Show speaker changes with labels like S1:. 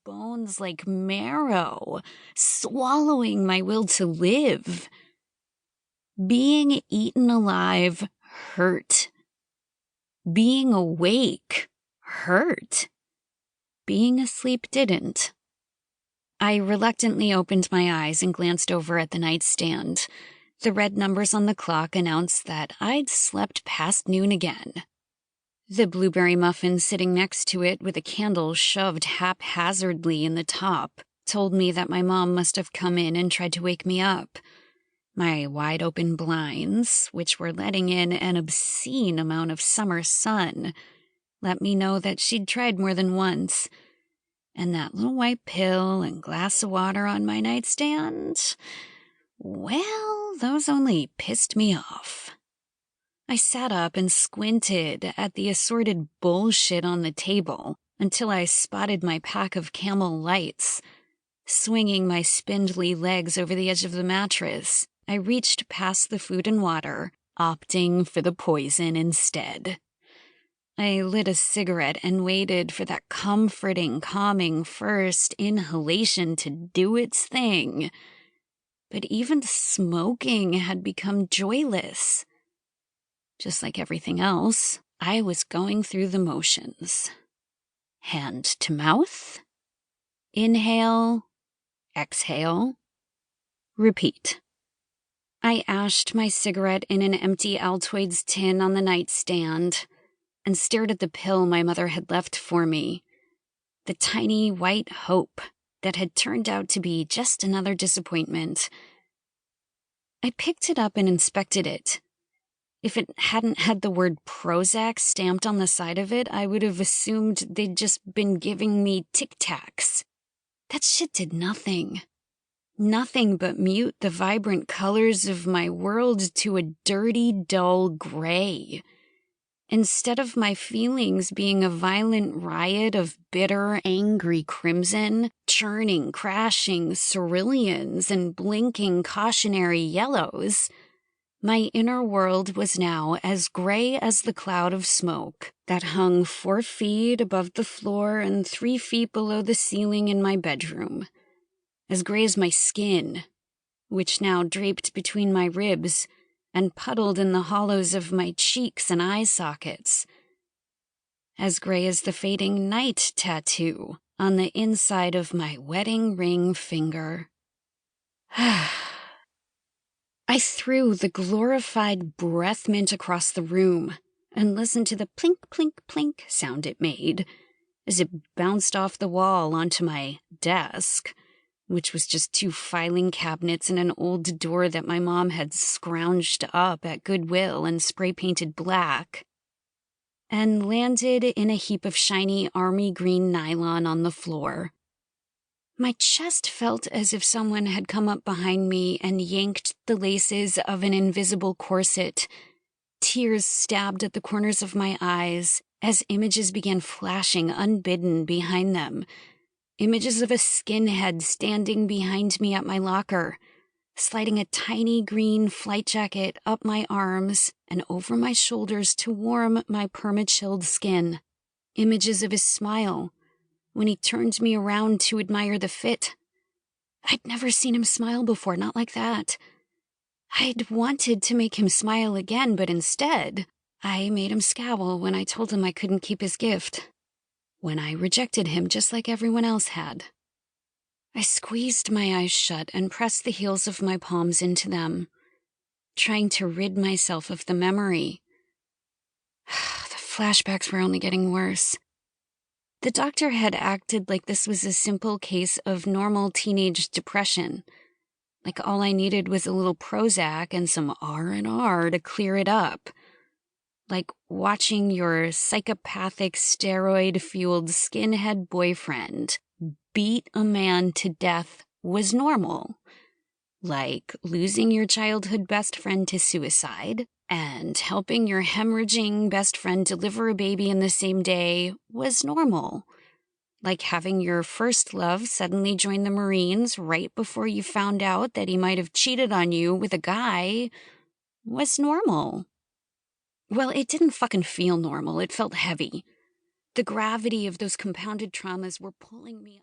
S1: bones like marrow, swallowing my will to live. Being eaten alive hurt. Being awake hurt. Being asleep didn't. I reluctantly opened my eyes and glanced over at the nightstand. The red numbers on the clock announced that I'd slept past noon again. The blueberry muffin sitting next to it with a candle shoved haphazardly in the top told me that my mom must have come in and tried to wake me up. My wide-open blinds, which were letting in an obscene amount of summer sun, let me know that she'd tried more than once. And that little white pill and glass of water on my nightstand, well, those only pissed me off. I sat up and squinted at the assorted bullshit on the table until I spotted my pack of Camel Lights. Swinging my spindly legs over the edge of the mattress, I reached past the food and water, opting for the poison instead. I lit a cigarette and waited for that comforting, calming first inhalation to do its thing. But even smoking had become joyless. Just like everything else, I was going through the motions. Hand to mouth. Inhale. Exhale. Repeat. I ashed my cigarette in an empty Altoids tin on the nightstand and stared at the pill my mother had left for me. The tiny white hope that had turned out to be just another disappointment. I picked it up and inspected it. If it hadn't had the word Prozac stamped on the side of it, I would have assumed they'd just been giving me Tic Tacs. That shit did nothing. Nothing but mute the vibrant colors of my world to a dirty, dull gray. Instead of my feelings being a violent riot of bitter, angry crimson, churning, crashing ceruleans and blinking cautionary yellows, my inner world was now as gray as the cloud of smoke that hung 4 feet above the floor and 3 feet below the ceiling in my bedroom. As gray as my skin, which now draped between my ribs and puddled in the hollows of my cheeks and eye sockets. As gray as the fading night tattoo on the inside of my wedding ring finger. I threw the glorified breath mint across the room and listened to the plink, plink, plink sound it made as it bounced off the wall onto my desk, which was just 2 filing cabinets and an old door that my mom had scrounged up at Goodwill and spray-painted black, and landed in a heap of shiny army green nylon on the floor. My chest felt as if someone had come up behind me and yanked the laces of an invisible corset. Tears stabbed at the corners of my eyes as images began flashing unbidden behind them. Images of a skinhead standing behind me at my locker, sliding a tiny green flight jacket up my arms and over my shoulders to warm my perma-chilled skin. Images of his smile when he turned me around to admire the fit. I'd never seen him smile before, not like that. I'd wanted to make him smile again, but instead, I made him scowl when I told him I couldn't keep his gift. When I rejected him just like everyone else had. I squeezed my eyes shut and pressed the heels of my palms into them, trying to rid myself of the memory. The flashbacks were only getting worse. The doctor had acted like this was a simple case of normal teenage depression, like all I needed was a little Prozac and some R&R to clear it up. Like watching your psychopathic, steroid-fueled skinhead boyfriend beat a man to death was normal. Like losing your childhood best friend to suicide and helping your hemorrhaging best friend deliver a baby in the same day was normal. Like having your first love suddenly join the Marines right before you found out that he might have cheated on you with a guy was normal. Well, it didn't fucking feel normal. It felt heavy. The gravity of those compounded traumas were pulling me